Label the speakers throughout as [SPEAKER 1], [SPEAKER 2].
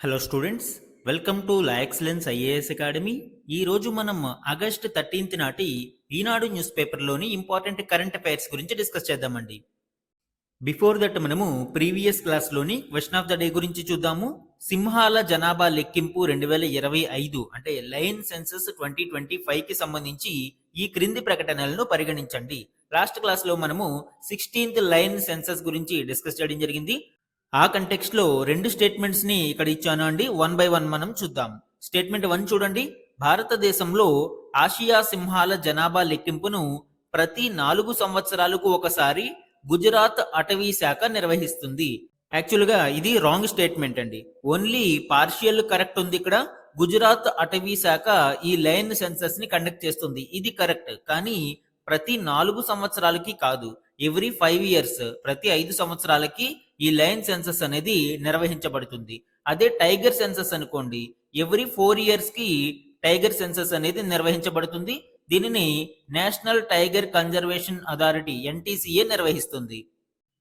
[SPEAKER 1] Hello students, welcome to la excellence IAS academy. ఈ రోజు మనం ఆగస్ట్ 13 నాటి ఈనాడు న్యూస్ పేపర్లోని ఇంపార్టెంట్ కరెంట్ అఫైర్స్ గురించి డిస్కస్ చేద్దామండి. బిఫోర్ దట్ మనము ప్రీవియస్ క్లాస్లోని క్వశ్చన్ ఆఫ్ ద డే గురించి చూద్దాము. సింహాల జనాభా లెక్కింపు 2025 అంటే లయన్ సెన్సస్ 2025కి సంబంధించి ఈ క్రింది ప్రకటనలను పరిగణించండి. లాస్ట్ క్లాస్లో మనము 16th లయన్ సెన్సస్ గురించి డిస్కస్ చేయడం జరిగింది. ఆ కంటెక్స్ట్ లో రెండు స్టేట్మెంట్స్ ని ఇక్కడ ఇచ్చాను అండి. వన్ బై వన్ మనం చూద్దాం. స్టేట్మెంట్ 1 చూడండి. భారతదేశంలో ఆసియా సింహాల జనాభా లెక్కింపును ప్రతి 4 సంవత్సరాలకు ఒకసారి గుజరాత్ అటవీ శాఖ నిర్వహిస్తుంది. యాక్చువల్ గా ఇది రాంగ్ స్టేట్మెంట్ అండి. ఓన్లీ పార్షియల్ కరెక్ట్ ఉంది ఇక్కడ. గుజరాత్ అటవీ శాఖ ఈ లయన్ సెన్సస్ ని కండక్ట్ చేస్తుంది, ఇది కరెక్ట్. కానీ ప్రతి 4 సంవత్సరాలకి కాదు, ఎవ్రీ 5 ఇయర్స్, ప్రతి 5 సంవత్సరాలకి ఈ లయన్ సెన్సస్ అనేది నిర్వహించబడుతుంది. అదే టైగర్ సెన్సస్ అనుకోండి, ఎవ్రీ 4 ఇయర్స్ కి టైగర్ సెన్సస్ అనేది నిర్వహించబడుతుంది. దీనిని national tiger conservation authority NTCA నిర్వహిస్తుంది.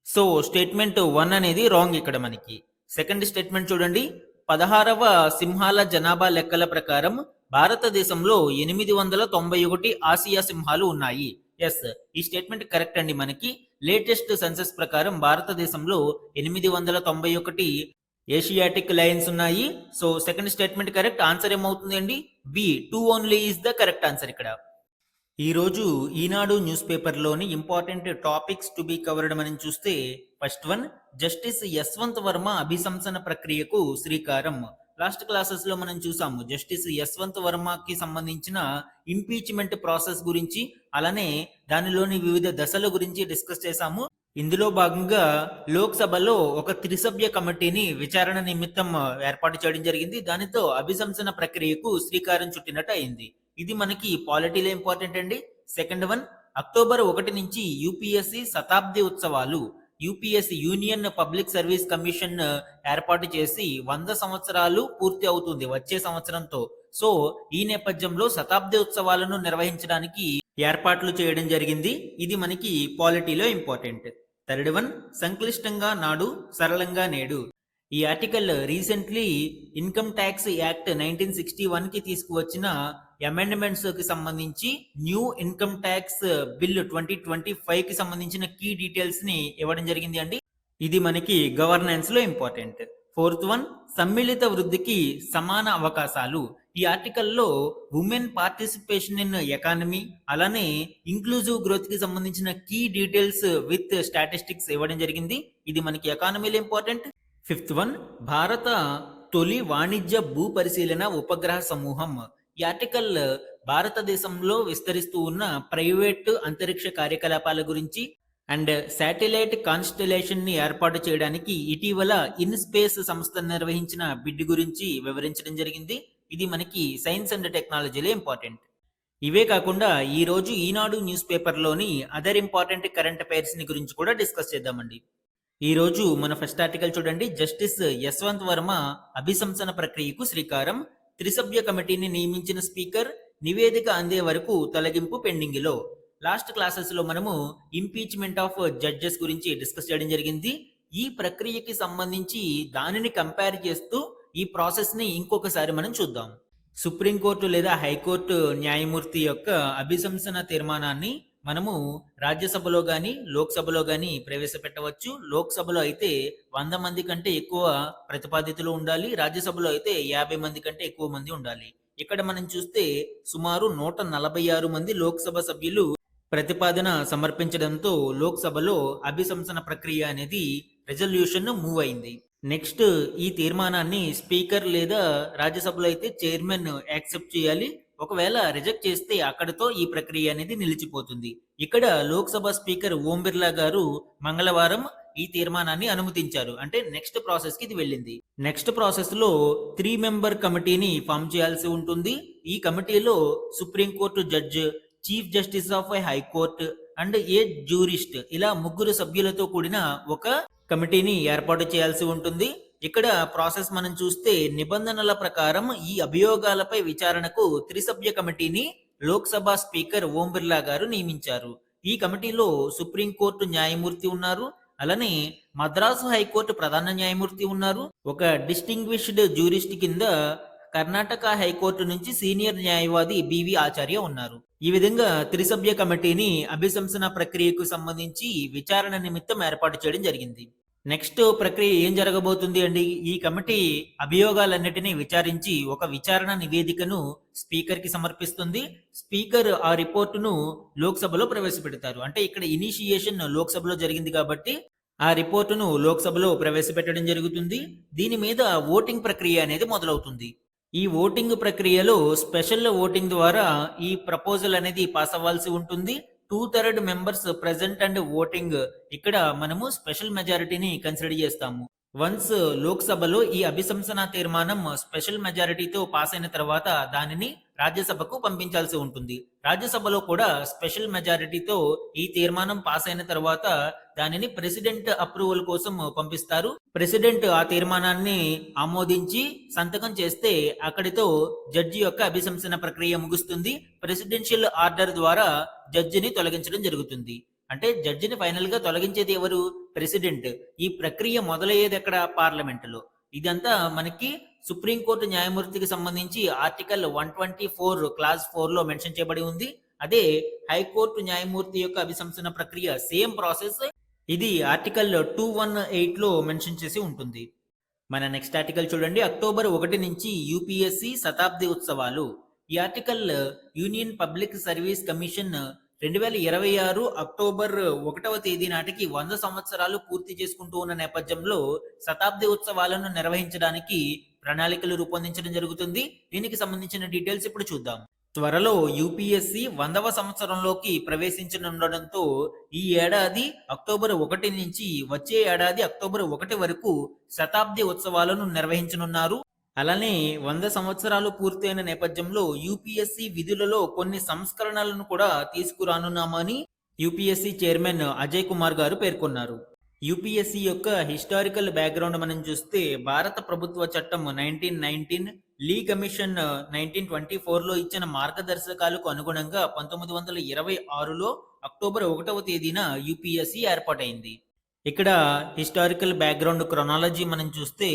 [SPEAKER 1] సో స్టేట్మెంట్ 1 అనేది రాంగ్ ఇక్కడ మనకి. సెకండ్ స్టేట్మెంట్ చూడండి. 16వ సింహాల జనాభా లెక్కల ప్రకారం భారతదేశంలో 891 ఆసియా సింహాలు ఉన్నాయి. ఎస్, ఈ స్టేట్మెంట్ కరెక్ట్ అండి. మనకి లేటెస్ట్ సెన్సస్ ప్రకారం భారతదేశంలో 891 ఏషియాటిక్ లయన్స్ ఉన్నాయి. So second statement correct. Answer ఏమవుతుంది అండి? B, 2 only is the correct answer ఇక్కడ. ఈరోజు ఈనాడు న్యూస్ పేపర్లోని important topics to be covered మనం చూస్తే, first one, justice Yashwant Varma అభిశంసన ప్రక్రియకు శ్రీకారం. లాస్ట్ క్లాసెస్ లో మనం చూసాము జస్టిస్ యశ్వంత్ వర్మకి సంబంధించిన ఇంపీచ్మెంట్ ప్రాసెస్ గురించి, అలానే దానిలోని వివిధ దశల గురించి డిస్కస్ చేశాము. ఇందులో భాగంగా లోక్సభలో ఒక త్రిసభ్య కమిటీని విచారణ నిమిత్తం ఏర్పాటు చేయడం జరిగింది. దానితో అభిశంసన ప్రక్రియకు శ్రీకారం చుట్టినట్టు అయింది. ఇది మనకి పాలిటీలో ఇంపార్టెంట్ అండి. సెకండ్ వన్, అక్టోబర్ 1 నుంచి యూపీఎస్సీ శతాబ్ది ఉత్సవాలు, UPSC union public service commission ఏర్పాటు చేసి 100 సంవత్సరాలు పూర్తి అవుతుంది వచ్చే సంవత్సరంతో. సో ఈ నేపథ్యంలో శతాబ్ది ఉత్సవాలను నిర్వహించడానికి ఏర్పాట్లు చేయడం జరిగింది. ఇది మనకి పాలిటీలో ఇంపార్టెంట్. థర్డ్ వన్, సంక్లిష్టంగా నాడు సరళంగా నేడు. ఈ article recently income tax act 1961 కి తీసుకువచ్చిన అమెండ్మెంట్స్ కి సంబంధించి న్యూ ఇన్కమ్ ట్యాక్స్ బిల్ 2025 కి సంబంధించిన కీ డీటెయిల్స్ ని ఇవ్వడం జరిగింది అండి. ఇది మనకి గవర్నెన్స్ లో ఇంపార్టెంట్. ఫోర్త్ వన్, సమ్మిళిత వృద్ధికి సమాన అవకాశాలు. ఈ ఆర్టికల్లో ఉమెన్ పార్టిసిపేషన్ ఇన్ ఎకానమీ, అలానే ఇంక్లూజివ్ గ్రోత్ కి సంబంధించిన కీ డీటెయిల్స్ విత్ స్టాటిస్టిక్స్ ఇవ్వడం జరిగింది. ఇది మనకి ఎకానమీలో ఇంపార్టెంట్. ఫిఫ్త్ వన్, భారత తొలి వాణిజ్య భూ పరిశీలన ఉపగ్రహ సమూహం. ఈ ఆర్టికల్ భారతదేశంలో విస్తరిస్తూ ఉన్న ప్రైవేట్ అంతరిక్ష కార్యకలాపాల గురించి అండ్ శాటిలైట్ కాన్స్టలేషన్ ని ఏర్పాటు చేయడానికి ఇటీవల ఇన్ స్పేస్ సంస్థ నిర్వహించిన బిడ్ గురించి వివరించడం జరిగింది. ఇది మనకి సైన్స్ అండ్ టెక్నాలజీలో ఇంపార్టెంట్. ఇవే కాకుండా ఈ రోజు ఈనాడు న్యూస్ పేపర్లోని అదర్ ఇంపార్టెంట్ కరెంట్ అఫైర్స్ ని గురించి కూడా డిస్కస్ చేద్దామండి. ఈ రోజు మన ఫస్ట్ ఆర్టికల్ చూడండి. జస్టిస్ యశ్వంత్ వర్మ అభిశంసన ప్రక్రియకు శ్రీకారం. త్రిసభ్య కమిటీని నియమించిన స్పీకర్ నివేదిక అందే వరకు తొలగింపు పెండింగ్ లో. లాస్ట్ క్లాసెస్ లో మనము ఇంపీచ్మెంట్ ఆఫ్ జడ్జెస్ గురించి డిస్కస్ చేయడం జరిగింది. ఈ ప్రక్రియకి సంబంధించి దానిని కంపేర్ చేస్తూ ఈ ప్రాసెస్ ని ఇంకొకసారి మనం చూద్దాం. సుప్రీంకోర్టు లేదా హైకోర్టు న్యాయమూర్తి యొక్క అభిశంసన తీర్మానాన్ని మనము రాజ్యసభలో కానీ లోక్సభలో కానీ ప్రవేశపెట్టవచ్చు. లోక్సభలో అయితే 100 మంది కంటే ఎక్కువ ప్రతిపాదితులు ఉండాలి, రాజ్యసభలో అయితే 50 మంది కంటే ఎక్కువ మంది ఉండాలి. ఇక్కడ మనం చూస్తే సుమారు 146 మంది లోక్సభ సభ్యులు ప్రతిపాదన సమర్పించడంతో లోక్సభలో అభిశంసన ప్రక్రియ అనేది రెజల్యూషన్ మూవ్ అయింది. నెక్స్ట్ ఈ తీర్మానాన్ని స్పీకర్ లేదా రాజ్యసభలో అయితే చైర్మన్ యాక్సెప్ట్ చేయాలి. ఒకవేళ రిజెక్ట్ చేస్తే అక్కడతో ఈ ప్రక్రియ అనేది నిలిచిపోతుంది. ఇక్కడ లోక్సభ స్పీకర్ ఓం బిర్లా గారు మంగళవారం ఈ తీర్మానాన్ని అనుమతించారు. అంటే నెక్స్ట్ ప్రాసెస్ కి ఇది వెళ్ళింది. నెక్స్ట్ ప్రాసెస్ లో 3 మెంబర్ కమిటీని ఫామ్ చేయాల్సి ఉంటుంది. ఈ కమిటీలో supreme court judge, chief justice of high court and A jurist, ఇలా 3 సభ్యులతో కూడిన ఒక కమిటీని ఏర్పాటు చేయాల్సి ఉంటుంది. ఇక్కడ ప్రాసెస్ మనం చూస్తే నిబంధనల ప్రకారం ఈ అభియోగాలపై విచారణకు త్రిసభ్య కమిటీని లోక్సభ స్పీకర్ ఓం బిర్లా గారు నియమించారు. ఈ కమిటీలో సుప్రీంకోర్టు న్యాయమూర్తి ఉన్నారు, అలానే మద్రాసు హైకోర్టు ప్రధాన న్యాయమూర్తి ఉన్నారు. ఒక డిస్టింగ్విష్డ్ జ్యూరిస్ట్ కింద కర్ణాటక హైకోర్టు నుంచి సీనియర్ న్యాయవాది బివి ఆచార్య ఉన్నారు. ఈ విధంగా త్రిసభ్య కమిటీని అభిశంసన ప్రక్రియకు సంబంధించి విచారణ నిమిత్తం ఏర్పాటు చేయడం జరిగింది. నెక్స్ట్ ప్రక్రియ ఏం జరగబోతుంది అండి? ఈ కమిటీ అభియోగాలన్నిటినీ విచారించి ఒక విచారణ నివేదికను స్పీకర్ కి సమర్పిస్తుంది. స్పీకర్ ఆ రిపోర్టును లోక్సభలో ప్రవేశపెడతారు. అంటే ఇక్కడ ఇనిషియేషన్ లోక్సభలో జరిగింది కాబట్టి ఆ రిపోర్టును లోక్సభలో ప్రవేశపెట్టడం జరుగుతుంది. దీని మీద ఓటింగ్ ప్రక్రియ అనేది మొదలవుతుంది. ఈ ఓటింగ్ ప్రక్రియలో స్పెషల్ ఓటింగ్ ద్వారా ఈ ప్రపోజల్ అనేది పాస్ అవ్వాల్సి ఉంటుంది. 2/3 మెంబర్స్ ప్రెజెంట్ అండ్ ఓటింగ్ ఇక్కడ మనము స్పెషల్ మెజారిటీని కన్సిడర్ చేస్తాము. వన్స్ లోక్సభలో ఈ అభిశంసన తీర్మానం స్పెషల్ మెజారిటీతో పాస్ అయిన తర్వాత దానిని రాజ్యసభకు పంపించాల్సి ఉంటుంది. రాజ్యసభలో కూడా స్పెషల్ మెజారిటీతో ఈ తీర్మానం పాస్ అయిన తర్వాత దానిని ప్రెసిడెంట్ అప్రూవల్ కోసం పంపిస్తారు. ప్రెసిడెంట్ ఆ తీర్మానాన్ని ఆమోదించి సంతకం చేస్తే అక్కడితో జడ్జి యొక్క అభిశంసన ప్రక్రియ ముగుస్తుంది. ప్రెసిడెన్షియల్ ఆర్డర్ ద్వారా జడ్జిని తొలగించడం జరుగుతుంది. అంటే జడ్జిని ఫైనల్ గా తొలగించేది ఎవరు? ప్రెసిడెంట్. ఈ ప్రక్రియ మొదలయ్యేది ఎక్కడ? పార్లమెంటులో. ఇదంతా మనకి సుప్రీంకోర్టు న్యాయమూర్తికి సంబంధించి ఆర్టికల్ 124 క్లాస్ 4 లో మెన్షన్ చేయబడి ఉంది. అదే హైకోర్టు న్యాయమూర్తి యొక్క అభిశంసన ప్రక్రియ సేమ్ ప్రాసెస్. ఇది ఆర్టికల్ 218 లో మెన్షన్ చేసి ఉంటుంది. మన నెక్స్ట్ ఆర్టికల్ చూడండి. అక్టోబర్ 1 నుంచి యూపీఎస్సి శతాబ్ది ఉత్సవాలు. ఈ article union public service commission 2026 October 1వ తేదీ నాటికి 100 సంవత్సరాలు పూర్తి చేసుకుంటూ ఉన్న నేపథ్యంలో శతాబ్ది ఉత్సవాలను నిర్వహించడానికి ప్రణాళికలు రూపొందించడం జరుగుతుంది. దీనికి సంబంధించిన డీటెయిల్స్ ఇప్పుడు చూద్దాం. త్వరలో యూపీఎస్సి 100వ సంవత్సరంలోకి ప్రవేశించనుండడంతో ఈ ఏడాది అక్టోబర్ 1 నుంచి వచ్చే ఏడాది అక్టోబర్ 1 వరకు శతాబ్ది ఉత్సవాలను నిర్వహించనున్నారు. అలానే 100 సంవత్సరాలు పూర్తయిన నేపథ్యంలో యూపీఎస్సి విధులలో కొన్ని సంస్కరణలను కూడా తీసుకురానున్నామని యూపీఎస్సి చైర్మన్ అజయ్ కుమార్ గారు పేర్కొన్నారు. యూపీఎస్సి యొక్క హిస్టారికల్ బ్యాక్గ్రౌండ్ మనం చూస్తే భారత ప్రభుత్వ చట్టం 1919, లీ కమిషన్ 1924లో ఇచ్చిన మార్గదర్శకాలకు అనుగుణంగా 1926లో అక్టోబర్ 1వ తేదీన యూపీఎస్సి ఏర్పాటైంది. ఇక్కడ హిస్టారికల్ బ్యాక్గ్రౌండ్ క్రొనాలజీ మనం చూస్తే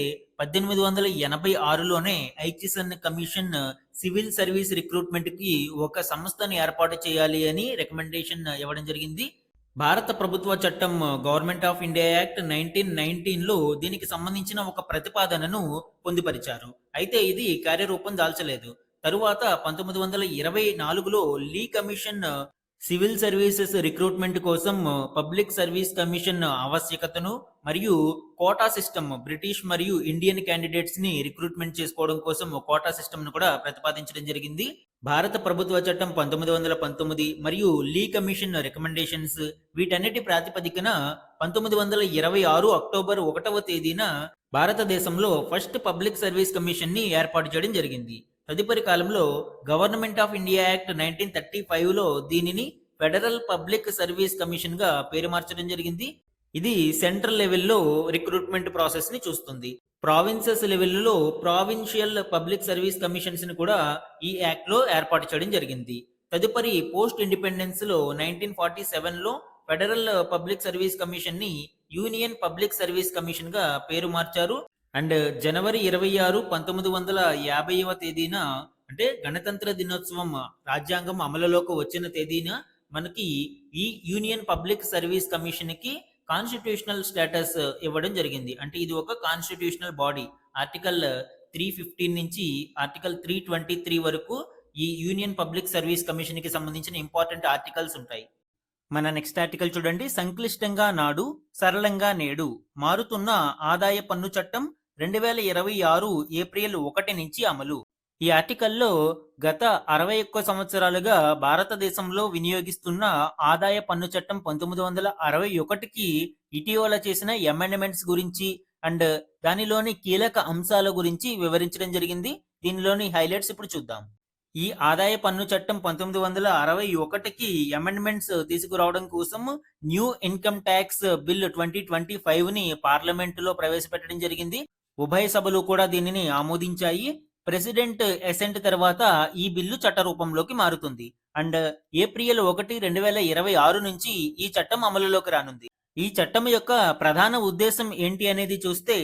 [SPEAKER 1] 1886లోనే ఐచిసన్ కమిషన్ సివిల్ సర్వీస్ రిక్రూట్మెంట్ కి ఒక సంస్థను ఏర్పాటు చేయాలి అని రికమెండేషన్ ఇవ్వడం జరిగింది. భారత ప్రభుత్వ చట్టం గవర్నమెంట్ ఆఫ్ ఇండియా యాక్ట్ 1919లో దీనికి సంబంధించిన ఒక ప్రతిపాదనను పొందుపరిచారు. అయితే ఇది కార్యరూపం దాల్చలేదు. తరువాత 1924లో లీ కమిషన్ సివిల్ సర్వీసెస్ రిక్రూట్మెంట్ కోసం పబ్లిక్ సర్వీస్ కమిషన్ ఆవశ్యకతను మరియు కోటా సిస్టమ్, బ్రిటిష్ మరియు ఇండియన్ క్యాండిడేట్స్ ని రిక్రూట్మెంట్ చేసుకోవడం కోసం కోటా సిస్టమ్ ను కూడా ప్రతిపాదించడం జరిగింది. భారత ప్రభుత్వ చట్టం 1919 మరియు లీ కమిషన్ రికమెండేషన్స్ వీటన్నిటి ప్రాతిపదికన 1926 అక్టోబర్ 1వ తేదీన భారతదేశంలో ఫస్ట్ పబ్లిక్ సర్వీస్ కమిషన్ ని ఏర్పాటు చేయడం జరిగింది. తదుపరి కాలంలో గవర్నమెంట్ ఆఫ్ ఇండియా యాక్ట్ 1935లో దీనిని ఫెడరల్ పబ్లిక్ సర్వీస్ కమిషన్ గా పేరు మార్చడం జరిగింది. ఇది సెంట్రల్ లెవెల్లో రిక్రూట్మెంట్ ప్రాసెస్ ని చూస్తుంది. ప్రావిన్సెస్ లెవెల్లో ప్రావిన్షియల్ పబ్లిక్ సర్వీస్ కమిషన్స్ ని కూడా ఈ యాక్ట్ లో ఏర్పాటు చేయడం జరిగింది. తదుపరి పోస్ట్ ఇండిపెండెన్స్ లో 1947లో ఫెడరల్ పబ్లిక్ సర్వీస్ కమిషన్ ని యూనియన్ పబ్లిక్ సర్వీస్ కమిషన్ గా పేరు మార్చారు. అండ్ జనవరి 26, 1950వ తేదీన అంటే గణతంత్ర దినోత్సవం రాజ్యాంగం అమలులోకి వచ్చిన తేదీన మనకి ఈ యూనియన్ పబ్లిక్ సర్వీస్ కమిషన్ కి కాన్స్టిట్యూషనల్ స్టేటస్ ఇవ్వడం జరిగింది. అంటే ఇది ఒక కాన్స్టిట్యూషనల్ బాడీ. ఆర్టికల్ 315 నుంచి ఆర్టికల్ 323 వరకు ఈ యూనియన్ పబ్లిక్ సర్వీస్ కమిషన్ కి సంబంధించిన ఇంపార్టెంట్ ఆర్టికల్స్ ఉంటాయి. మన నెక్స్ట్ ఆర్టికల్ చూడండి. సంక్లిష్టంగా నాడు, సరళంగా నేడు మారుతున్న ఆదాయ పన్ను చట్టం 2026 ఏప్రిల్ 1 నుంచి అమలు. ఈ ఆర్టికల్లో గత 61 సంవత్సరాలుగా భారతదేశంలో వినియోగిస్తున్న ఆదాయ పన్ను చట్టం 1961కి ఇటీవల చేసిన అమెండ్మెంట్స్ గురించి అండ్ దానిలోని కీలక అంశాల గురించి వివరించడం జరిగింది. దీనిలోని హైలైట్స్ ఇప్పుడు చూద్దాం. ఈ ఆదాయ పన్ను చట్టం 1961కి అమెండ్మెంట్స్ తీసుకురావడం కోసం న్యూ ఇన్కమ్ ట్యాక్స్ బిల్ 2025ని పార్లమెంటులో ప్రవేశపెట్టడం జరిగింది. ఉభయ సభలు కూడా దీనిని ఆమోదించాయి. ప్రెసిడెంట్ అసెంట్ తర్వాత ఈ బిల్లు చట్ట రూపంలోకి మారుతుంది. అండ్ ఏప్రిల్ 1, 2026 నుంచి ఈ చట్టం అమలులోకి రానుంది. ఈ చట్టం యొక్క ప్రధాన ఉద్దేశం ఏంటి అనేది చూస్తే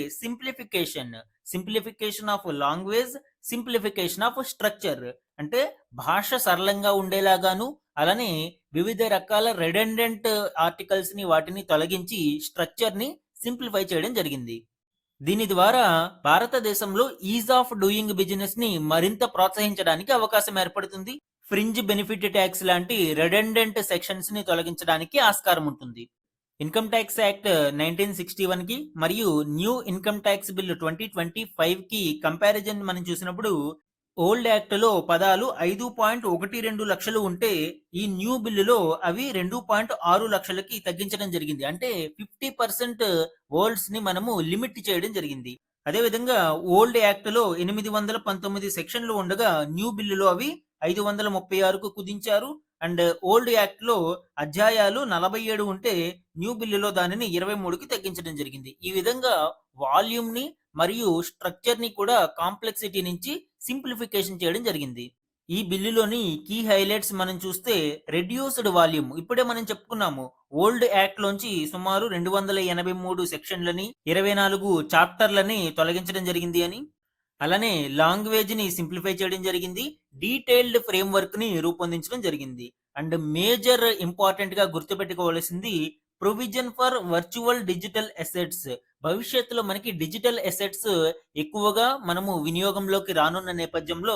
[SPEAKER 1] simplification of language, simplification of structure. అంటే భాష సరళంగా ఉండేలాగాను, అలానే వివిధ రకాల రెడెండెంట్ ఆర్టికల్స్ ని వాటిని తొలగించి స్ట్రక్చర్ ని సింప్లిఫై చేయడం జరిగింది. దీని ద్వారా భారతదేశంలో ఈజ్ ఆఫ్ డూయింగ్ బిజినెస్ ని మరింత ప్రోత్సహించడానికి అవకాశం ఏర్పడుతుంది. ఫ్రింజ్ బెనిఫిట్ ట్యాక్స్ లాంటి రెడెండెంట్ సెక్షన్స్ ని తొలగించడానికి ఆస్కారం ఉంటుంది. ఇన్కమ్ ట్యాక్స్ యాక్ట్ 1961 కి మరియు న్యూ ఇన్కమ్ ట్యాక్స్ బిల్ 2025 కి కంపారిజన్ మనం చూసినప్పుడు ఓల్డ్ యాక్ట్ లో పదాలు 5.12 లక్షలు ఉంటే ఈ న్యూ బిల్లులో అవి 2.6 లక్షలకి తగ్గించడం జరిగింది. అంటే 50% వర్డ్స్ ని మనము లిమిట్ చేయడం జరిగింది. అదేవిధంగా ఓల్డ్ యాక్ట్ లో 819 సెక్షన్లు ఉండగా న్యూ బిల్లులో అవి 536కు కుదించారు. అండ్ ఓల్డ్ యాక్ట్ లో అధ్యాయాలు 47 ఉంటే న్యూ బిల్లులో దానిని 23కి తగ్గించడం జరిగింది. ఈ విధంగా వాల్యూమ్ ని మరియు స్ట్రక్చర్ ని కూడా కాంప్లెక్సిటీ నుంచి సింప్లిఫికేషన్ చేయడం జరిగింది. ఈ బిల్లులోని కీ హైలైట్స్ మనం చూస్తే రెడ్యూస్డ్ వాల్యూమ్, ఇప్పుడే మనం చెప్పుకున్నాము ఓల్డ్ యాక్ట్ లోంచి సుమారు 283 సెక్షన్లని 24 చాప్టర్లని తొలగించడం జరిగింది అని. అలానే లాంగ్వేజ్ ని సింప్లిఫై చేయడం జరిగింది. డీటెయిల్డ్ ఫ్రేమ్ వర్క్ ని రూపొందించడం జరిగింది. అండ్ మేజర్ ఇంపార్టెంట్ గా గుర్తుపెట్టుకోవాల్సింది provision for virtual digital assets. భవిష్యత్తులో మనకి డిజిటల్ అసెట్స్ ఎక్కువగా మనము వినియోగంలోకి రానున్న నేపథ్యంలో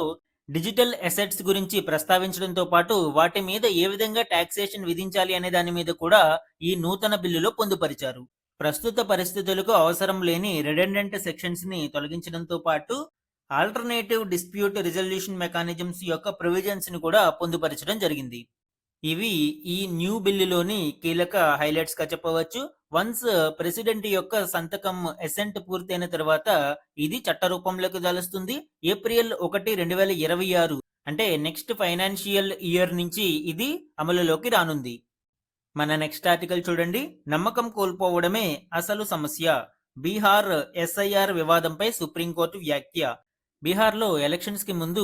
[SPEAKER 1] డిజిటల్ అసెట్స్ గురించి ప్రస్తావించడంతో పాటు వాటి మీద ఏ విధంగా టాక్సేషన్ విధించాలి అనే దాని మీద కూడా ఈ నూతన బిల్లులో పొందుపరిచారు. ప్రస్తుత పరిస్థితులకు అవసరం లేని రెడెండెంట్ సెక్షన్స్ ని తొలగించడంతో పాటు ఆల్టర్నేటివ్ డిస్ప్యూట్ రిజల్యూషన్ మెకానిజమ్స్ యొక్క ప్రొవిజన్స్ ని కూడా పొందుపరచడం జరిగింది. ఇవి ఈ న్యూ బిల్లులోని కీలక హైలైట్స్ గా చెప్పవచ్చు. వన్స్ ప్రెసిడెంట్ యొక్క సంతకం అసెంట్ పూర్తయిన తర్వాత ఇది చట్ట రూపంలోకి దాలుస్తుంది. ఏప్రిల్ 1, 2026 అంటే నెక్స్ట్ ఫైనాన్షియల్ ఇయర్ నుంచి ఇది అమలులోకి రానుంది. మన నెక్స్ట్ ఆర్టికల్ చూడండి. నమ్మకం కోల్పోవడమే అసలు సమస్య, బీహార్ ఎస్ఐఆర్ వివాదంపై సుప్రీంకోర్టు వ్యాఖ్య. బీహార్లో ఎలక్షన్స్ కి ముందు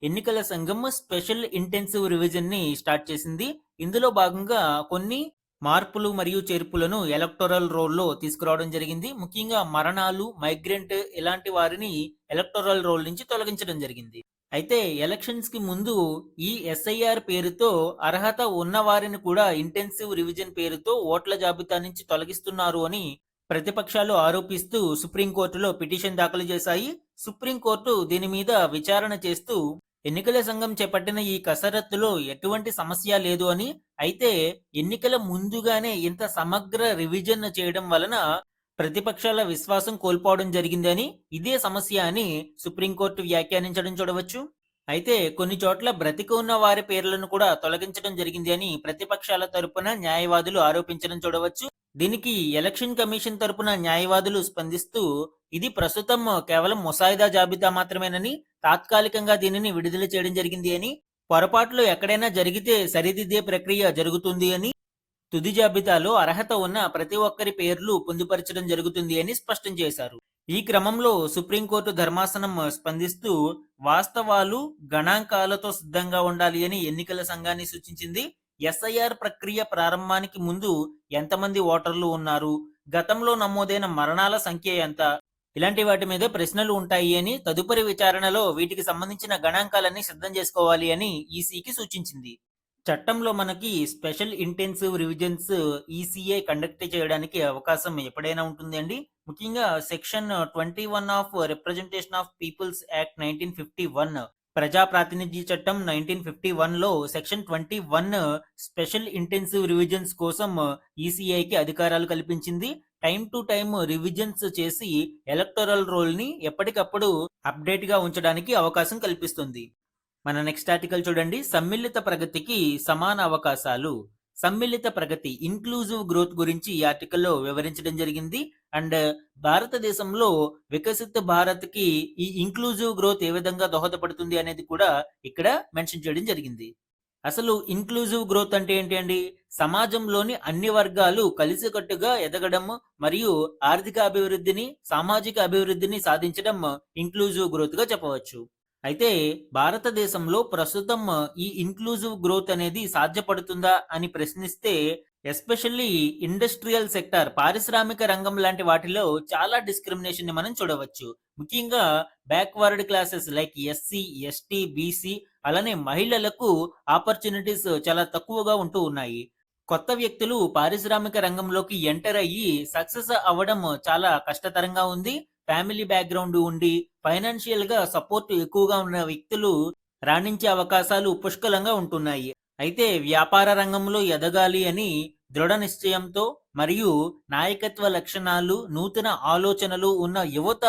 [SPEAKER 1] ఎన్నికల సంఘం స్పెషల్ ఇంటెన్సివ్ రివిజన్ ని స్టార్ట్ చేసింది. ఇందులో భాగంగా కొన్ని మార్పులు మరియు చేర్పులను ఎలక్టోరల్ రోల్లో తీసుకురావడం జరిగింది. ముఖ్యంగా మరణాలు, మైగ్రెంట్ ఇలాంటి వారిని ఎలక్టోరల్ రోల్ నుంచి తొలగించడం జరిగింది. అయితే ఎలక్షన్స్ కి ముందు ఈ ఎస్ఐఆర్ పేరుతో అర్హత ఉన్న వారిని కూడా ఇంటెన్సివ్ రివిజన్ పేరుతో ఓట్ల జాబితా నుంచి తొలగిస్తున్నారు అని ప్రతిపక్షాలు ఆరోపిస్తూ సుప్రీంకోర్టులో పిటిషన్ దాఖలు చేశాయి. సుప్రీంకోర్టు దీని మీద విచారణ చేస్తూ ఎన్నికల సంఘం చేపట్టిన ఈ కసరత్తులో ఎటువంటి సమస్య లేదు అని, అయితే ఎన్నికల ముందుగానే ఇంత సమగ్ర రివిజన్ చేయడం వలన ప్రతిపక్షాల విశ్వాసం కోల్పోవడం జరిగిందని, ఇదే సమస్య అని సుప్రీంకోర్టు వ్యాఖ్యానించడం చూడవచ్చు. అయితే కొన్ని చోట్ల బ్రతికి ఉన్న వారి పేర్లను కూడా తొలగించడం జరిగింది అని ప్రతిపక్షాల తరపున న్యాయవాదులు ఆరోపించడం చూడవచ్చు. దీనికి ఎలక్షన్ కమిషన్ తరపున న్యాయవాదులు స్పందిస్తూ ఇది ప్రస్తుతం కేవలం ముసాయిదా జాబితా మాత్రమేనని, తాత్కాలికంగా దీనిని విడుదల చేయడం జరిగింది అని, పొరపాట్లు ఎక్కడైనా జరిగితే సరిదిద్దే ప్రక్రియ జరుగుతుంది అని, తుది జాబితాలో అర్హత ఉన్న ప్రతి ఒక్కరి పేర్లు పొందుపరచడం జరుగుతుంది అని స్పష్టం చేశారు. ఈ క్రమంలో సుప్రీంకోర్టు ధర్మాసనం స్పందిస్తూ వాస్తవాలు, గణాంకాలతో సిద్ధంగా ఉండాలి అని ఎన్నికల సంఘాన్ని సూచించింది. ఎస్ఐఆర్ ప్రక్రియ ప్రారంభానికి ముందు ఎంతమంది ఓటర్లు ఉన్నారు, గతంలో నమోదైన మరణాల సంఖ్య ఎంత, ఇలాంటి వాటి మీద ప్రశ్నలు ఉంటాయి అని, తదుపరి విచారణలో వీటికి సంబంధించిన గణాంకాలన్నీ సిద్ధం చేసుకోవాలి అని ఈసీకి సూచించింది. చట్టంలో మనకి స్పెషల్ ఇంటెన్సివ్ రివిజన్స్ ఈసీఏ కండక్ట్ చేయడానికి అవకాశం ఎప్పుడైనా ఉంటుంది అండి. ముఖ్యంగా section 21 of representation of peoples act 1951, ప్రజా ప్రాతినిధ్య చట్టం 1951 లో సెక్షన్ 21 స్పెషల్ ఇంటెన్సివ్ రివిజన్స్ కోసం ఈసీఐకి అధికారాలు కల్పించింది. టైం టు టైం రివిజన్స్ చేసి ఎలక్టోరల్ రోల్ ని ఎప్పటికప్పుడు అప్డేట్ గా ఉంచడానికి అవకాశం కల్పిస్తుంది. మన నెక్స్ట్ ఆర్టికల్ చూడండి. సమ్మిళిత ప్రగతికి సమాన అవకాశాలు, సమ్మిళిత ప్రగతి ఇన్క్లూజివ్ గ్రోత్ గురించి ఈ ఆర్టికల్లో వివరించడం జరిగింది. అండ్ భారతదేశంలో వికసిత భారత్ కి ఈ ఇన్క్లూజివ్ గ్రోత్ ఏ విధంగా దోహదపడుతుంది అనేది కూడా ఇక్కడ మెన్షన్ చేయడం జరిగింది. అసలు ఇన్క్లూజివ్ గ్రోత్ అంటే ఏంటి అండి? సమాజంలోని అన్ని వర్గాలు కలిసికట్టుగా ఎదగడం మరియు ఆర్థిక అభివృద్ధిని, సామాజిక అభివృద్ధిని సాధించడం ఇంక్లూజివ్ గ్రోత్ గా చెప్పవచ్చు. అయితే భారతదేశంలో ప్రస్తుతం ఈ ఇన్క్లూజివ్ గ్రోత్ అనేది సాధ్యపడుతుందా అని ప్రశ్నిస్తే ఎస్పెషల్లీ ఇండస్ట్రియల్ సెక్టార్ పారిశ్రామిక రంగం లాంటి వాటిలో చాలా డిస్క్రిమినేషన్ ని మనం చూడవచ్చు. ముఖ్యంగా backward classes like SC, ST, BC అలానే మహిళలకు ఆపర్చునిటీస్ చాలా తక్కువగా ఉంటూ ఉన్నాయి. కొత్త వ్యక్తులు పారిశ్రామిక రంగంలోకి ఎంటర్ అయ్యి సక్సెస్ అవ్వడం చాలా కష్టతరంగా ఉంది. ఫ్యామిలీ బ్యాక్గ్రౌండ్ ఉండి ఫైనాన్షియల్ గా సపోర్ట్ ఎక్కువగా ఉన్న వ్యక్తులు రాణించే అవకాశాలు పుష్కలంగా ఉంటున్నాయి. అయితే వ్యాపార రంగంలో ఎదగాలి అని దృఢ నిశ్చయంతో మరియు నాయకత్వ లక్షణాలు, నూతన ఆలోచనలు ఉన్న యువత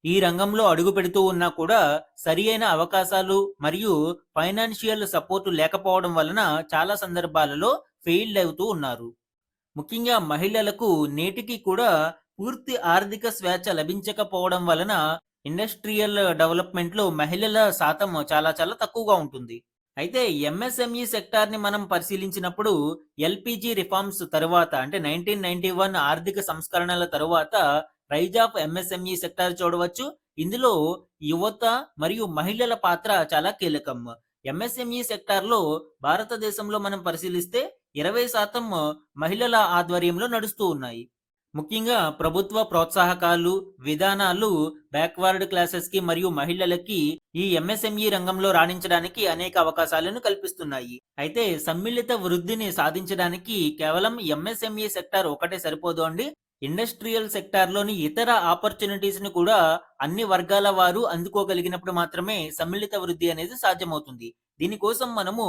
[SPEAKER 1] ఈ రంగంలో అడుగు పెడుతూ ఉన్నా కూడా సరి అయిన అవకాశాలు మరియు ఫైనాన్షియల్ సపోర్ట్ లేకపోవడం వలన చాలా సందర్భాలలో ఫెయిల్ అవుతూ ఉన్నారు. ముఖ్యంగా మహిళలకు నేటికి కూడా పూర్తి ఆర్థిక స్వేచ్ఛ లభించకపోవడం వలన ఇండస్ట్రియల్ డెవలప్మెంట్ లో మహిళల శాతం చాలా చాలా తక్కువగా ఉంటుంది. అయితే ఎంఎస్ఎంఈ సెక్టార్ ని మనం పరిశీలించినప్పుడు ఎల్పిజి రిఫార్మ్స్ తరువాత అంటే 1991 ఆర్థిక సంస్కరణల తరువాత రైజ్ ఆఫ్ ఎంఎస్ఎంఈ సెక్టార్ చూడవచ్చు. ఇందులో యువత మరియు మహిళల పాత్ర చాలా కీలకం. ఎంఎస్ఎంఈ సెక్టార్ లో భారతదేశంలో మనం పరిశీలిస్తే 20% మహిళల ఆధ్వర్యంలో నడుస్తూ ఉన్నాయి. ముఖ్యంగా ప్రభుత్వ ప్రోత్సాహకాలు, విధానాలు బ్యాక్వర్డ్ క్లాసెస్ కి మరియు మహిళలకి ఈ ఎంఎస్ఎంఈ రంగంలో రాణించడానికి అనేక అవకాశాలను కల్పిస్తున్నాయి. అయితే సమ్మిళిత వృద్ధిని సాధించడానికి కేవలం ఎంఎస్ఎంఈ సెక్టార్ ఒకటే సరిపోదు అండి. ఇండస్ట్రియల్ సెక్టార్ లోని ఇతర ఆపర్చునిటీస్ ని కూడా అన్ని వర్గాల వారు అందుకోగలిగినప్పుడు మాత్రమే సమ్మిళిత వృద్ధి అనేది సాధ్యమవుతుంది. దీనికోసం మనము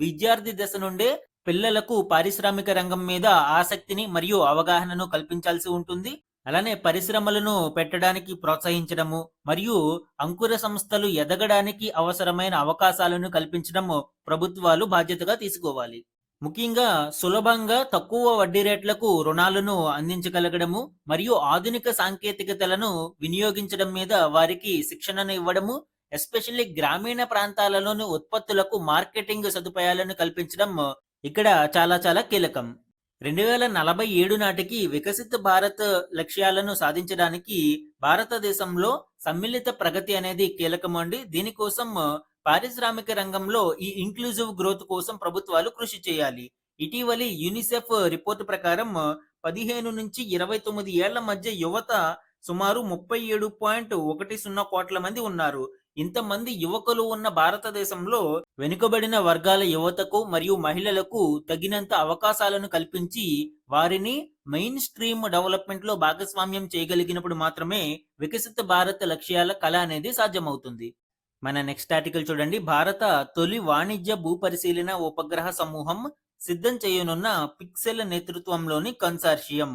[SPEAKER 1] విద్యార్థి దశ నుండే పిల్లలకు పారిశ్రామిక రంగం మీద ఆసక్తిని మరియు అవగాహనను కల్పించాల్సి ఉంటుంది. అలానే పరిశ్రమలను పెట్టడానికి ప్రోత్సహించడము మరియు అంకుర సంస్థలు ఎదగడానికి అవసరమైన అవకాశాలను కల్పించడము ప్రభుత్వాలు బాధ్యతగా తీసుకోవాలి. ముఖ్యంగా సులభంగా తక్కువ వడ్డీ రేట్లకు రుణాలను అందించగలగడము మరియు ఆధునిక సాంకేతికతలను వినియోగించడం మీద వారికి శిక్షణను ఇవ్వడము, ఎస్పెషల్లీ గ్రామీణ ప్రాంతాలలోని ఉత్పత్తులకు మార్కెటింగ్ సదుపాయాలను కల్పించడం ఇక్కడ చాలా చాలా కీలకం. 2047 నాటికి వికసిత భారత్ లక్ష్యాలను సాధించడానికి భారతదేశంలో సమ్మిళిత ప్రగతి అనేది కీలకమండి. దీనికోసం పారిశ్రామిక రంగంలో ఈ ఇంక్లూజివ్ గ్రోత్ కోసం ప్రభుత్వాలు కృషి చేయాలి. ఇటీవలి యూనిసెఫ్ రిపోర్టు ప్రకారం 15 నుంచి 29 ఏళ్ల మధ్య యువత సుమారు 37.10 కోట్ల మంది ఉన్నారు. ఇంతమంది యువకులు ఉన్న భారతదేశంలో వెనుకబడిన వర్గాల యువతకు మరియు మహిళలకు తగినంత అవకాశాలను కల్పించి వారిని మెయిన్ స్ట్రీమ్ డెవలప్మెంట్ లో భాగస్వామ్యం చేయగలిగినప్పుడు మాత్రమే వికసిత భారత్ లక్ష్యాల కళ అనేది సాధ్యమవుతుంది. మన నెక్స్ట్ ఆర్టికల్ చూడండి. భారత తొలి వాణిజ్య భూపరిశీలన ఉపగ్రహ సమూహం సిద్ధం చేయనున్న పిక్సెల్ నేతృత్వంలోని కన్సార్షియం.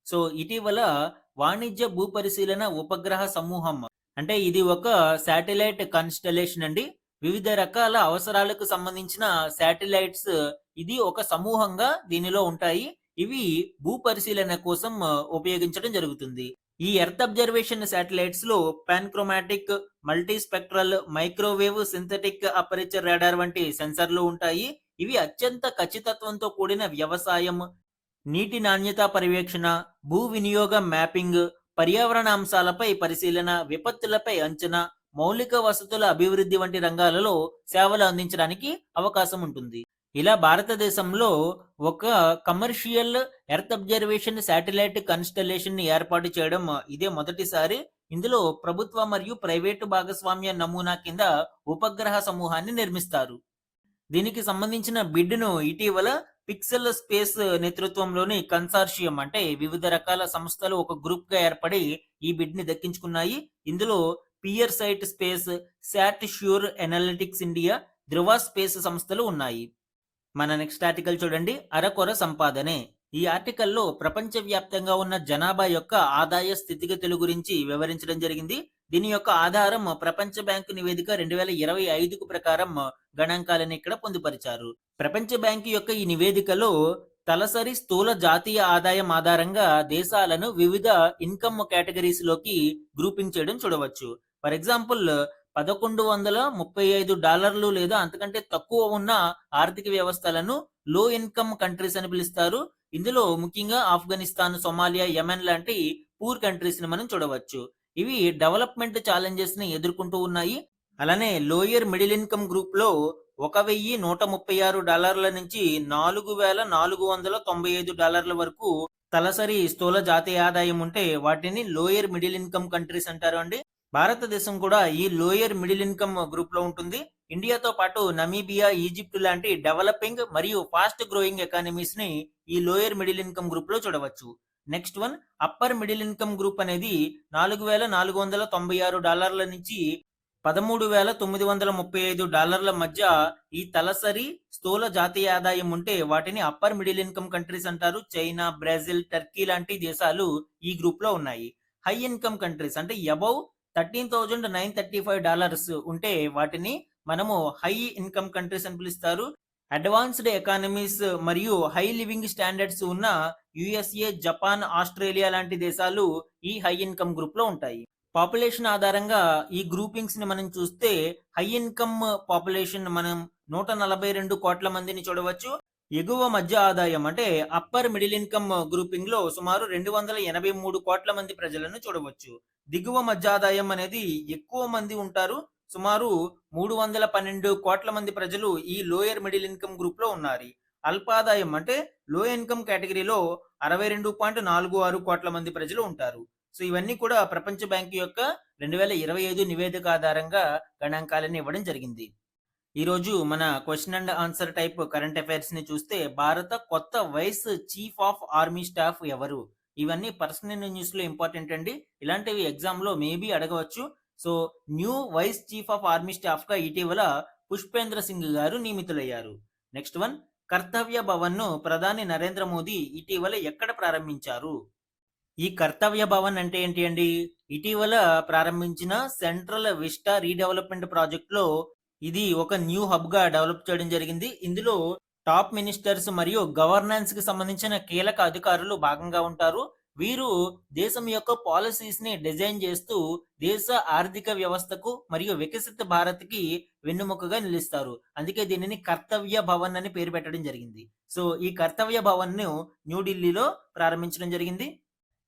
[SPEAKER 1] సో ఇటీవల వాణిజ్య భూపరిశీలన ఉపగ్రహ సమూహం అంటే ఇది ఒక శాటిలైట్ కన్స్టలేషన్ అండి. వివిధ రకాల అవసరాలకు సంబంధించిన శాటిలైట్స్ ఇది ఒక సమూహంగా దీనిలో ఉంటాయి. ఇవి భూ పరిశీలన కోసం ఉపయోగించడం జరుగుతుంది. ఈ ఎర్త్ అబ్జర్వేషన్ శాటిలైట్స్ లో panchromatic, multispectral, microwave, synthetic aperture radar వంటి సెన్సర్లు ఉంటాయి. ఇవి అత్యంత ఖచ్చితత్వంతో కూడిన వ్యవసాయం, నీటి నాణ్యత పర్యవేక్షణ, భూ వినియోగ మ్యాపింగ్, పర్యావరణ అంశాలపై పరిశీలన, విపత్తులపై అంచనా, మౌలిక వసతుల అభివృద్ధి వంటి రంగాలలో సేవలు అందించడానికి అవకాశం ఉంటుంది. ఇలా భారతదేశంలో ఒక commercial earth observation satellite constellation ని ఏర్పాటు చేయడం ఇదే మొదటిసారి. ఇందులో ప్రభుత్వ మరియు ప్రైవేటు భాగస్వామ్య నమూనా కింద ఉపగ్రహ సమూహాన్ని నిర్మిస్తారు. దీనికి సంబంధించిన బిడ్ను ఇటీవల పిక్సెల్ స్పేస్ నేతృత్వంలోని కన్సార్షియం అంటే వివిధ రకాల సంస్థలు ఒక గ్రూప్ గా ఏర్పడి ఈ బిడ్ ని దక్కించుకున్నాయి. ఇందులో PierSight space, SatSure analytics India, Dhruva space సంస్థలు ఉన్నాయి. మన నెక్స్ట్ ఆర్టికల్ చూడండి. అరకొర సంపాదనే. ఈ ఆర్టికల్లో ప్రపంచవ్యాప్తంగా ఉన్న జనాభా యొక్క ఆదాయ స్థితిగతుల గురించి వివరించడం జరిగింది. దీని యొక్క ఆధారం ప్రపంచ బ్యాంకు నివేదిక 2025 ప్రకారం గణాంకాలను ఇక్కడ పొందుపరిచారు. ప్రపంచ బ్యాంకు యొక్క ఈ నివేదికలో తలసరి స్థూల జాతీయ ఆదాయం ఆధారంగా దేశాలను వివిధ ఇన్కమ్ కేటగిరీస్ లోకి గ్రూపింగ్ చేయడం చూడవచ్చు. ఫర్ ఎగ్జాంపుల్ $1135 లేదా అంతకంటే తక్కువ ఉన్న ఆర్థిక వ్యవస్థలను లో ఇన్కమ్ కంట్రీస్ అని పిలుస్తారు. ఇందులో ముఖ్యంగా ఆఫ్ఘనిస్తాన్, సోమాలియా, యెమెన్ లాంటి పూర్ కంట్రీస్ ని మనం చూడవచ్చు. ఇవి డెవలప్మెంట్ ఛాలెంజెస్ ని ఎదుర్కొంటూ ఉన్నాయి. అలానే లోయర్ మిడిల్ ఇన్కమ్ గ్రూప్ లో $1,136 నుంచి $4,495 వరకు తలసరి స్థూల జాతీయ ఆదాయం ఉంటే వాటిని లోయర్ మిడిల్ ఇన్కమ్ కంట్రీస్ అంటారు అండి. భారతదేశం కూడా ఈ లోయర్ మిడిల్ ఇన్కమ్ గ్రూప్ లో ఉంటుంది. ఇండియాతో పాటు నమీబియా, ఈజిప్ట్ లాంటి డెవలపింగ్ మరియు ఫాస్ట్ గ్రోయింగ్ ఎకానమీస్ ని ఈ లోయర్ మిడిల్ ఇన్కమ్ గ్రూప్ లో చూడవచ్చు. Next one upper middle income group అనేది $4,496 నుంచి $13,935 మధ్య ఈ తలసరి స్థూల జాతీయ ఆదాయం ఉంటే వాటిని అప్పర్ మిడిల్ ఇన్కమ్ కంట్రీస్ అంటారు. చైనా, బ్రెజిల్, టర్కీ లాంటి దేశాలు ఈ గ్రూప్ లో ఉన్నాయి. హై ఇన్కమ్ కంట్రీస్ అంటే అబౌవ్ $13,935 ఉంటే వాటిని మనము హై ఇన్కమ్ కంట్రీస్ అని పిలుస్తారు. అడ్వాన్స్డ్ ఎకానమీస్ మరియు హై లివింగ్ స్టాండర్డ్స్ ఉన్న యుఎస్ఏ, జపాన్, ఆస్ట్రేలియా లాంటి దేశాలు ఈ హై ఇన్కమ్ గ్రూప్ లో ఉంటాయి. పాపులేషన్ ఆధారంగా ఈ గ్రూపింగ్స్ ని మనం చూస్తే హై ఇన్కమ్ పాపులేషన్ మనం 142 కోట్ల మందిని చూడవచ్చు. ఎగువ మధ్య ఆదాయం అంటే అప్పర్ మిడిల్ ఇన్కమ్ గ్రూపింగ్ లో సుమారు 283 కోట్ల మంది ప్రజలను చూడవచ్చు. దిగువ మధ్య ఆదాయం అనేది ఎక్కువ మంది ఉంటారు. సుమారు 312 కోట్ల మంది ప్రజలు ఈ లోయర్ మిడిల్ ఇన్కమ్ గ్రూప్ లో ఉన్నారు. అల్పాదాయం అంటే లో ఇన్కమ్ కేటగిరీలో 62.46 కోట్ల మంది ప్రజలు ఉంటారు. సో ఇవన్నీ కూడా ప్రపంచ బ్యాంక్ యొక్క 2025 నివేదిక ఆధారంగా గణాంకాలను ఇవ్వడం జరిగింది. ఈరోజు మన question and answer type current affairs ని చూస్తే భారత కొత్త vice chief of army staff ఎవరు? ఇవన్నీ పర్సనల్ న్యూస్ లో ఇంపార్టెంట్ అండి. ఇలాంటివి ఎగ్జామ్ లో మేబీ అడగవచ్చు. So new vice chief of army staff గా ఇటీవల పుష్పేంద్ర సింగ్ గారు నియమితులయ్యారు. నెక్స్ట్ వన్ కర్తవ్య భవన్ ను ప్రధాని నరేంద్ర మోదీ ఇటీవల ఎక్కడ ప్రారంభించారు? ఈ కర్తవ్య భవన్ అంటే ఏంటి అండి? ఇటీవల ప్రారంభించిన సెంట్రల్ విస్టా రీడెవలప్మెంట్ ప్రాజెక్ట్ లో ఇది ఒక న్యూ హబ్ గా డెవలప్ చేయడం జరిగింది. ఇందులో టాప్ మినిస్టర్స్ మరియు గవర్నెన్స్ కి సంబంధించిన కీలక అధికారులు భాగంగా ఉంటారు. వీరు దేశం యొక్క పాలసీస్ ని డిజైన్ చేస్తూ దేశ ఆర్థిక వ్యవస్థకు మరియు వికసిత భారత్ కి వెన్నుముకగా నిలుస్తారు. అందుకే దీనిని కర్తవ్య భవన్ అని పేరు పెట్టడం జరిగింది. సో ఈ కర్తవ్య భవన్ ను న్యూఢిల్లీలో ప్రారంభించడం జరిగింది.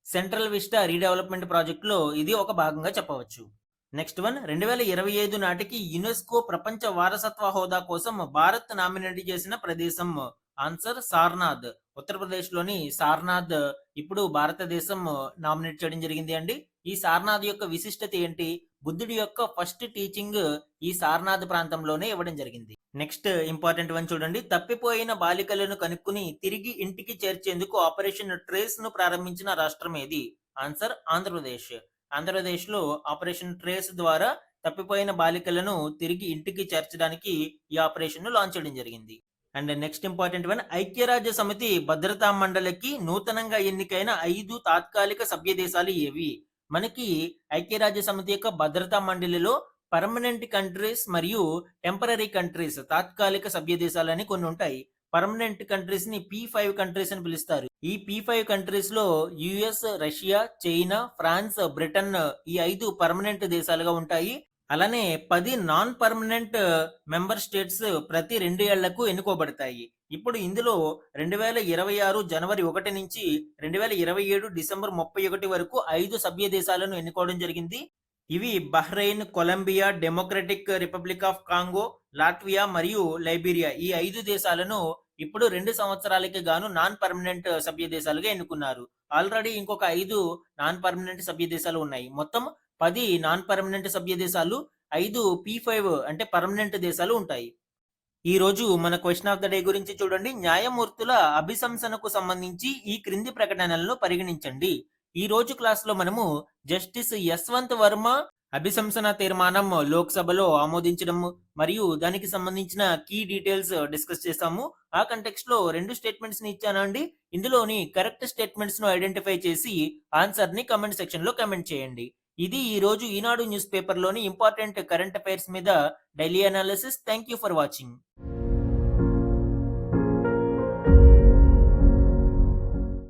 [SPEAKER 1] సెంట్రల్ విస్టా రీడెవలప్మెంట్ ప్రాజెక్ట్ లో ఇది ఒక భాగంగా చెప్పవచ్చు. నెక్స్ట్ వన్ 2025 నాటికి యునెస్కో ప్రపంచ వారసత్వ హోదా కోసం భారత్ నామినేట్ చేసిన ప్రదేశం ఆన్సర్ సార్నాథ్. ఉత్తరప్రదేశ్ లోని సార్నాథ్ ఇప్పుడు భారతదేశం నామినేట్ చేయడం జరిగింది అండి. ఈ సార్నాథ్ యొక్క విశిష్టత ఏంటి? బుద్ధుడి యొక్క ఫస్ట్ టీచింగ్ ఈ సార్నాథ్ ప్రాంతంలోనే ఇవ్వడం జరిగింది. నెక్స్ట్ ఇంపార్టెంట్ వన్ చూడండి. తప్పిపోయిన బాలికలను కనుక్కుని తిరిగి ఇంటికి చేర్చేందుకు ఆపరేషన్ ట్రేస్ ను ప్రారంభించిన రాష్ట్రం ఏది? ఆన్సర్ ఆంధ్రప్రదేశ్. ఆంధ్రప్రదేశ్ లో ఆపరేషన్ ట్రేస్ ద్వారా తప్పిపోయిన బాలికలను తిరిగి ఇంటికి చేర్చడానికి ఈ ఆపరేషన్ ను లాంచ్ చేయడం జరిగింది. అండ్ నెక్స్ట్ ఇంపార్టెంట్ వన్ ఐక్యరాజ్య సమితి భద్రతా మండలికి నూతనంగా ఎన్నికైన 5 తాత్కాలిక సభ్య దేశాలు ఏవి? మనకి ఐక్యరాజ్య సమితి యొక్క భద్రతా మండలిలో పర్మనెంట్ కంట్రీస్ మరియు టెంపరరీ కంట్రీస్ తాత్కాలిక సభ్య దేశాలని కొన్ని ఉంటాయి. పర్మనెంట్ కంట్రీస్ ని P5 కంట్రీస్ అని పిలుస్తారు. ఈ P5 కంట్రీస్ లో US, Russia, China, France, Britain ఈ 5 పర్మనెంట్ దేశాలుగా ఉంటాయి. అలానే 10 నాన్ పర్మనెంట్ మెంబర్ స్టేట్స్ ప్రతి 2 ఏళ్లకు ఎన్నుకోబడతాయి. ఇప్పుడు ఇందులో 2026 జనవరి 1 నుంచి 2027 డిసెంబర్ 31 వరకు 5 సభ్య దేశాలను ఎన్నుకోవడం జరిగింది. ఇవి Bahrain, Colombia, Democratic Republic of Congo, Latvia మరియు లైబీరియా. ఈ 5 దేశాలను ఇప్పుడు 2 సంవత్సరాలకి గాను నాన్ పర్మనెంట్ సభ్య దేశాలుగా ఎన్నుకున్నారు. ఆల్రెడీ ఇంకొక 5 నాన్ పర్మనెంట్ సభ్య దేశాలు ఉన్నాయి. మొత్తం 10 నాన్ పర్మనెంట్ సభ్య దేశాలు, 5 P5 అంటే పర్మనెంట్ దేశాలు ఉంటాయి. ఈ రోజు మన క్వశ్చన్ ఆఫ్ ద డే గురించి చూడండి. న్యాయమూర్తుల అభిశంసనకు సంబంధించి ఈ క్రింది ప్రకటనలను పరిగణించండి. ఈ రోజు క్లాస్ లో మనము జస్టిస్ యశ్వంత్ వర్మ అభిశంసన తీర్మానం లోక్సభలో ఆమోదించడం మరియు దానికి సంబంధించిన కీ డీటెయిల్స్ డిస్కస్ చేస్తాము. ఆ కంటెక్స్ట్ లో 2 స్టేట్మెంట్స్ ని ఇచ్చానండి. ఇందులోని కరెక్ట్ స్టేట్మెంట్స్ ను ఐడెంటిఫై చేసి ఆన్సర్ ని కమెంట్ సెక్షన్ లో కమెంట్ చేయండి. ఇది ఈ రోజు ఈనాడు న్యూస్ పేపర్ లోని ఇంపార్టెంట్ కరెంట్ అఫైర్స్ మీద daily analysis. Thank you for watching.